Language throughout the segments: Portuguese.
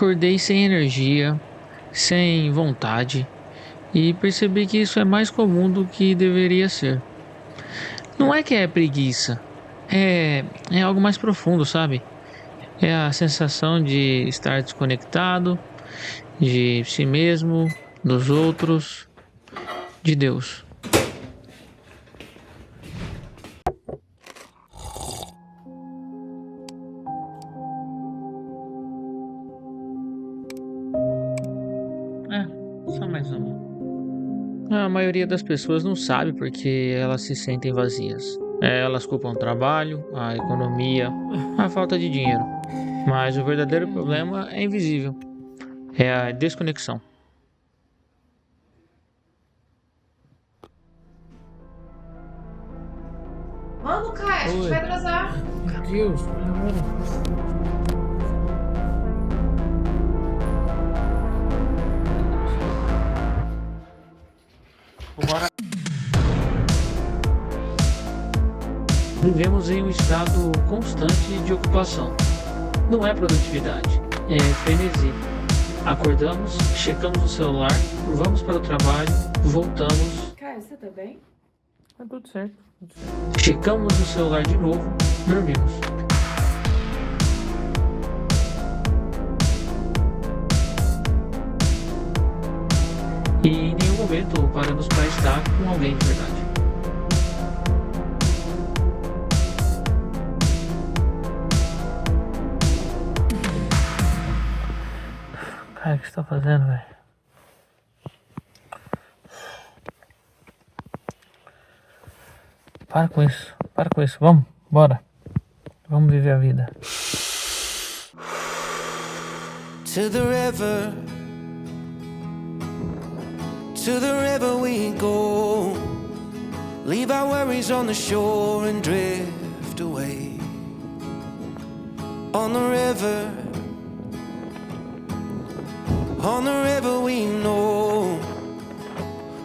Acordei sem energia, sem vontade e percebi que isso é mais comum do que deveria ser. Não é que é preguiça, é algo mais profundo, sabe? É a sensação de estar desconectado de si mesmo, dos outros, de Deus. Só mais uma. A maioria das pessoas não sabe porque elas se sentem vazias. Elas culpam o trabalho, a economia, a falta de dinheiro. Mas o verdadeiro problema é invisível. É a desconexão. Vamos, Caio, a gente Oi. vai atrasar. Meu Deus, olha agora. Vambora. Vivemos em um estado constante de ocupação. Não é produtividade, é frenesi. Acordamos, checamos o celular, vamos para o trabalho, voltamos, Caio, você tá bem? tá tudo certo. Checamos o celular de novo, dormimos. E em nenhum momento paramos para estar com alguém de verdade. Cara, o que você tá fazendo, velho? Para com isso, vamos, bora. Vamos viver a vida. To the river we go. Leave our worries on the shore and drift away. On the river we know.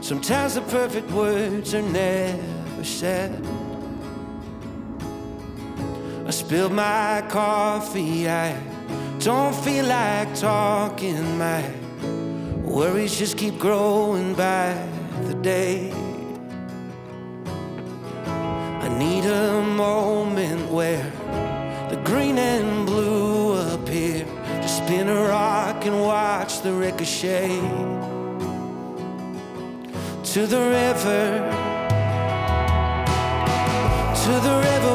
Sometimes the perfect words are never said. I spilled my coffee, I don't feel like talking. My worries just keep growing by the day. I need a moment where the green and blue appear. Just spin a rock and watch the ricochet. To the river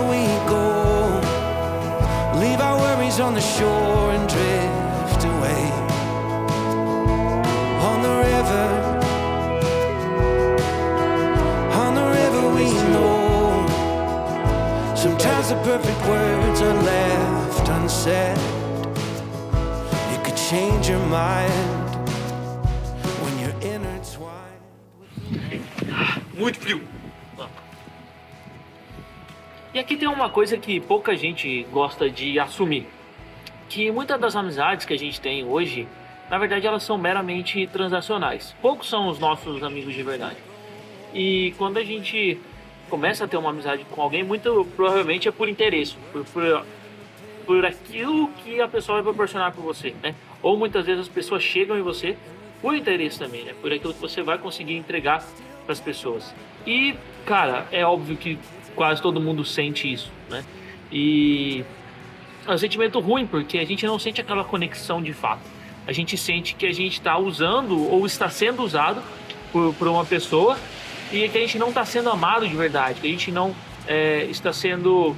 we go. Leave our worries on the shore and drift away. On the river we know. Sometimes the perfect words are left unsaid. You could change your mind when you're intertwined. Muito frio. E aqui tem uma coisa que pouca gente gosta de assumir, que muitas das amizades que a gente tem hoje, na verdade elas são meramente transacionais. Poucos são os nossos amigos de verdade. E quando a gente começa a ter uma amizade com alguém, muito provavelmente é por interesse, por aquilo que a pessoa vai proporcionar para você, né? Ou muitas vezes as pessoas chegam em você por interesse também, né? Por aquilo que você vai conseguir entregar para as pessoas. E, cara, é óbvio que quase todo mundo sente isso, né? E é um sentimento ruim, porque a gente não sente aquela conexão de fato. A gente sente que a gente está usando ou está sendo usado por uma pessoa e que a gente não está sendo amado de verdade, que a gente não está tendo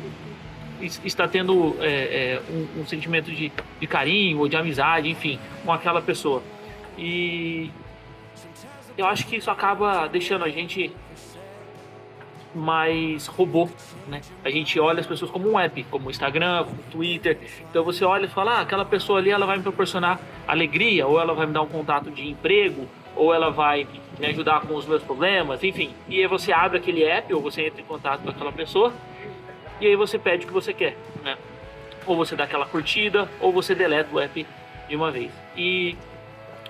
um sentimento de carinho ou de amizade, enfim, com aquela pessoa. E eu acho que isso acaba deixando a gente mais robô, né? A gente olha as pessoas como um app, como o Instagram, como o Twitter. Então você olha e fala, aquela pessoa ali, ela vai me proporcionar alegria, ou ela vai me dar um contato de emprego, ou ela vai me ajudar com os meus problemas, enfim. E aí você abre aquele app, ou você entra em contato com aquela pessoa, e aí você pede o que você quer, né? Ou você dá aquela curtida, ou você deleta o app de uma vez. E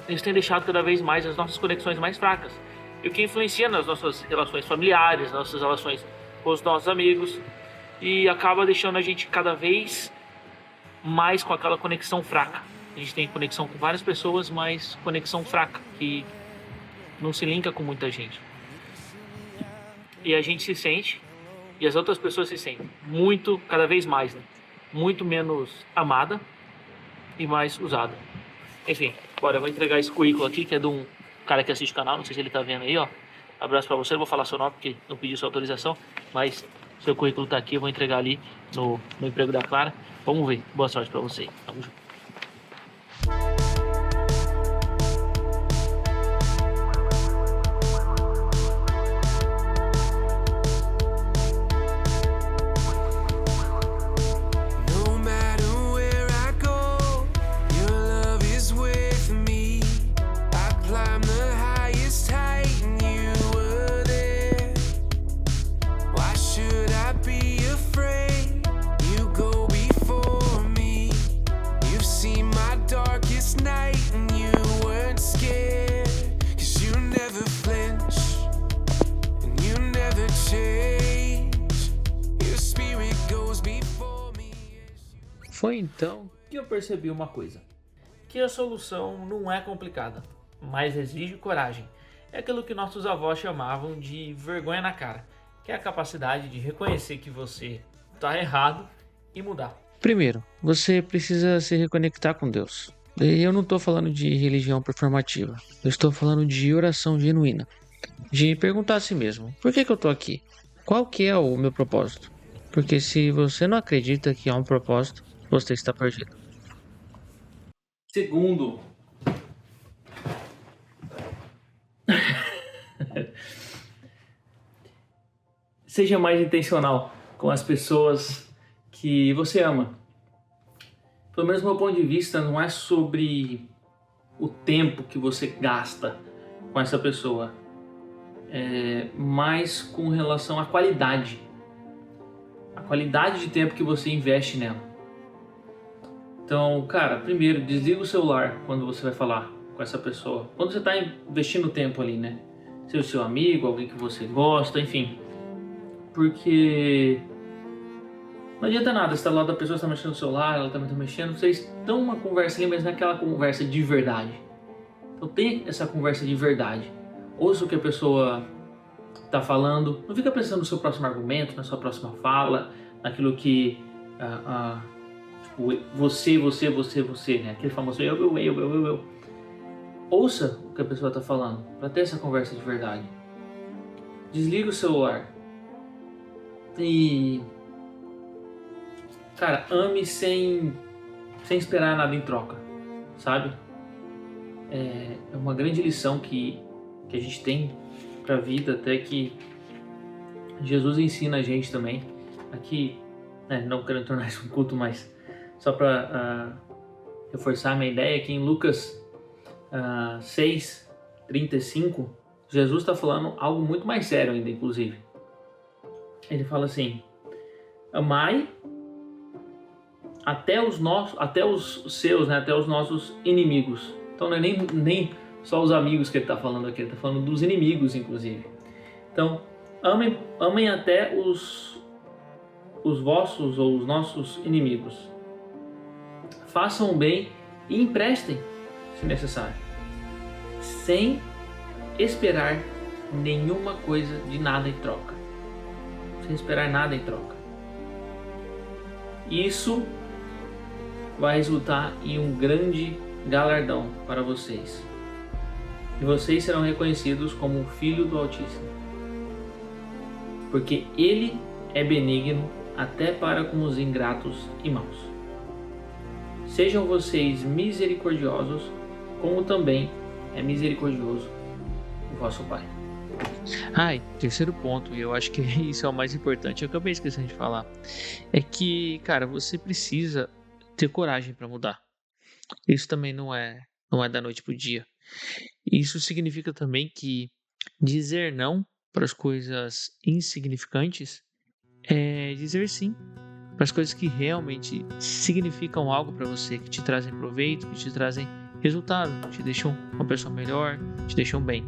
isso tem deixado cada vez mais as nossas conexões mais fracas. E o que influencia nas nossas relações familiares, nas nossas relações com os nossos amigos, e acaba deixando a gente cada vez mais com aquela conexão fraca, A gente tem conexão com várias pessoas, mas conexão fraca, que não se linka com muita gente. E a gente se sente, e as outras pessoas se sentem muito, cada vez mais, né? Muito menos amada e mais usada. Enfim, bora, eu vou entregar esse currículo aqui, que é de um cara que assiste o canal, não sei se ele tá vendo aí, ó. Abraço pra você, não vou falar seu nome porque não pedi sua autorização, mas seu currículo tá aqui, eu vou entregar ali no emprego da Clara. Vamos ver, boa sorte pra você. Tamo junto. No matter where I go, your love is with me. I climbed the highest height and you were there. Why should I be afraid? You go before me. You've seen my darkest night and you weren't scared. 'Cause you never flinch and you never change. Your spirit goes before me. Foi então Que eu percebi uma coisa, que a solução não é complicada, mas exige coragem. É aquilo que nossos avós chamavam de vergonha na cara, que é a capacidade de reconhecer que você está errado e mudar. Primeiro, você precisa se reconectar com Deus. E eu não estou falando de religião performativa. Eu estou falando de oração genuína. De perguntar a si mesmo, por que eu estou aqui? Qual que é o meu propósito? Porque se você não acredita que há um propósito, você está perdido. Segundo, seja mais intencional com as pessoas que você ama. Pelo menos do meu ponto de vista, não é sobre o tempo que você gasta com essa pessoa, é mais com relação à qualidade. A qualidade de tempo que você investe nela. Então, cara, primeiro, desliga o celular quando você vai falar com essa pessoa. Quando você está investindo tempo ali, né? Seja o seu amigo, alguém que você gosta, enfim. Porque não adianta nada, você tá lá da pessoa, está mexendo no celular, ela também está mexendo, vocês estão uma conversa ali, mas não é aquela conversa de verdade. Então tem essa conversa de verdade. Ouça o que a pessoa está falando, não fica pensando no seu próximo argumento, na sua próxima fala, naquilo que tipo, você, né? Aquele famoso eu. Ouça o que a pessoa está falando, para ter essa conversa de verdade. Desliga o celular. E, cara, ame sem esperar nada em troca, sabe? É uma grande lição que a gente tem pra vida, até que Jesus ensina a gente também. Aqui, não quero tornar isso um culto, mas só para reforçar a minha ideia, que em Lucas 6:35, Jesus está falando algo muito mais sério ainda, inclusive. Ele fala assim: amai até os seus, né, até os nossos inimigos. Então não é nem só os amigos que ele está falando aqui, ele está falando dos inimigos, inclusive. Então, amem até os vossos ou os nossos inimigos. Façam o bem e emprestem, se necessário, sem esperar nenhuma coisa de nada em troca. Sem esperar nada em troca. Isso vai resultar em um grande galardão para vocês. E vocês serão reconhecidos como filho do Altíssimo. Porque Ele é benigno até para com os ingratos e maus. Sejam vocês misericordiosos, como também é misericordioso o vosso Pai. Terceiro ponto, e eu acho que isso é o mais importante, eu acabei esquecendo de falar, é que, cara, você precisa ter coragem para mudar. Isso também não é da noite pro dia. Isso significa também que dizer não para as coisas insignificantes é dizer sim para as coisas que realmente significam algo para você, que te trazem proveito, que te trazem resultado, te deixam uma pessoa melhor, te deixam bem.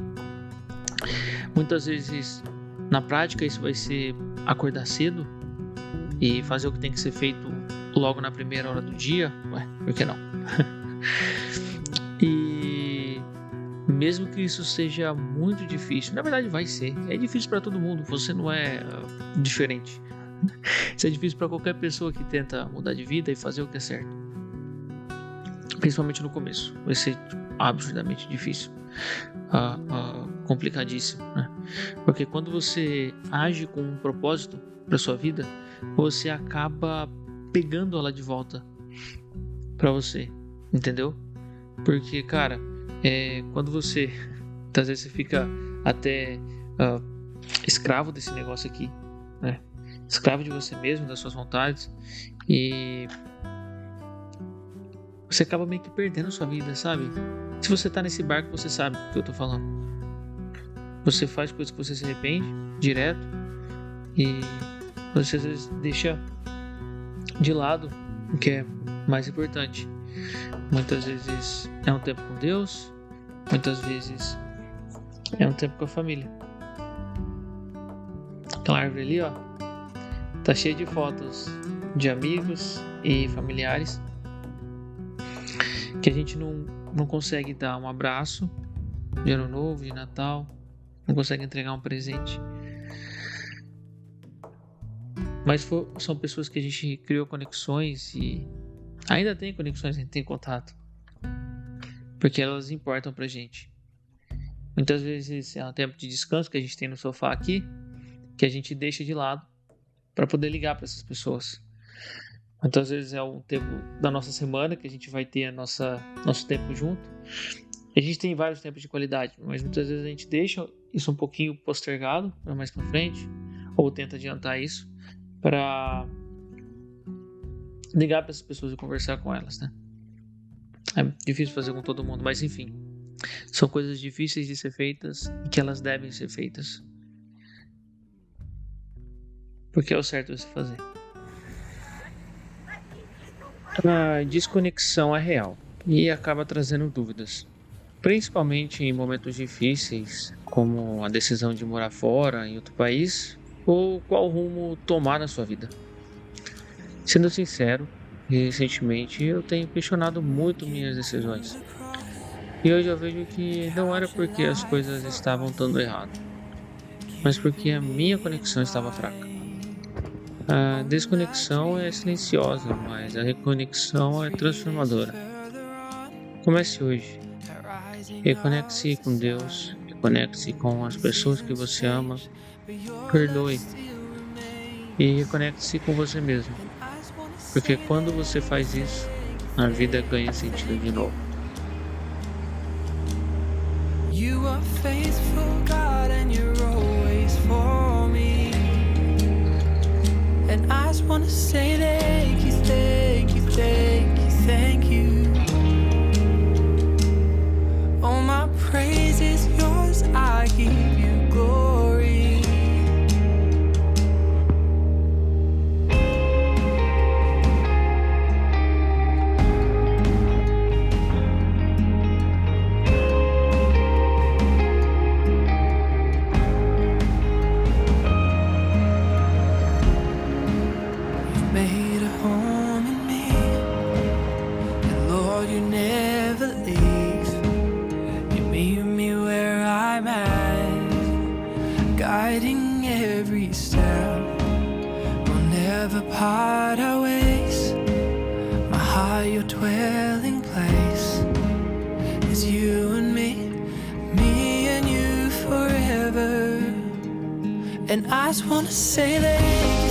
Muitas vezes, na prática, isso vai ser acordar cedo e fazer o que tem que ser feito logo na primeira hora do dia. Por que não? mesmo que isso seja muito difícil, na verdade vai ser, é difícil para todo mundo, você não é diferente. Isso é difícil para qualquer pessoa que tenta mudar de vida e fazer o que é certo. Principalmente no começo, vai ser absurdamente difícil, complicadíssimo, né? Porque quando você age com um propósito para sua vida, você acaba pegando ela de volta para você, entendeu? Porque, cara, quando você, às vezes você fica até escravo desse negócio aqui, né? Escravo de você mesmo, das suas vontades, e você acaba meio que perdendo a sua vida, sabe? Se você tá nesse barco, você sabe do que eu tô falando. Você faz coisas que você se arrepende direto, e você às vezes deixa de lado o que é mais importante. Muitas vezes é um tempo com Deus, muitas vezes é um tempo com a família. Aquela árvore ali, ó, tá cheia de fotos de amigos e familiares que a gente não consegue dar um abraço de ano novo, de Natal, não consegue entregar um presente. Mas são pessoas que a gente criou conexões e ainda tem conexões, a gente tem contato, porque elas importam pra gente. Muitas vezes é um tempo de descanso que a gente tem no sofá aqui, que a gente deixa de lado para poder ligar para essas pessoas. Muitas vezes é um tempo da nossa semana que a gente vai ter nosso tempo junto. A gente tem vários tempos de qualidade, mas muitas vezes a gente deixa isso um pouquinho postergado para mais para frente, ou tenta adiantar isso para ligar para essas pessoas e conversar com elas, né? É difícil fazer com todo mundo, mas enfim, são coisas difíceis de ser feitas e que elas devem ser feitas, porque é o certo a se fazer. A desconexão é real e acaba trazendo dúvidas, principalmente em momentos difíceis, como a decisão de morar fora, em outro país, ou qual rumo tomar na sua vida. Sendo sincero, recentemente eu tenho questionado muito minhas decisões, e hoje eu vejo que não era porque as coisas estavam dando errado, mas porque a minha conexão estava fraca. A desconexão é silenciosa, mas a reconexão é transformadora. Comece hoje. Reconecte-se com Deus, reconecte-se com as pessoas que você ama, perdoe e reconecte-se com você mesmo. Porque quando você faz isso, a vida ganha sentido de novo. You are faithful, God, and you're always for me. And I just wanna say thank you, thank you, thank you, thank you. All my praise is yours, I give you glory. Made a home in me, and Lord, you never leave. You meet me where I'm at, guiding every step. We'll never part our ways. My heart, your dwelling place is you and me and you forever. And I just wanna say that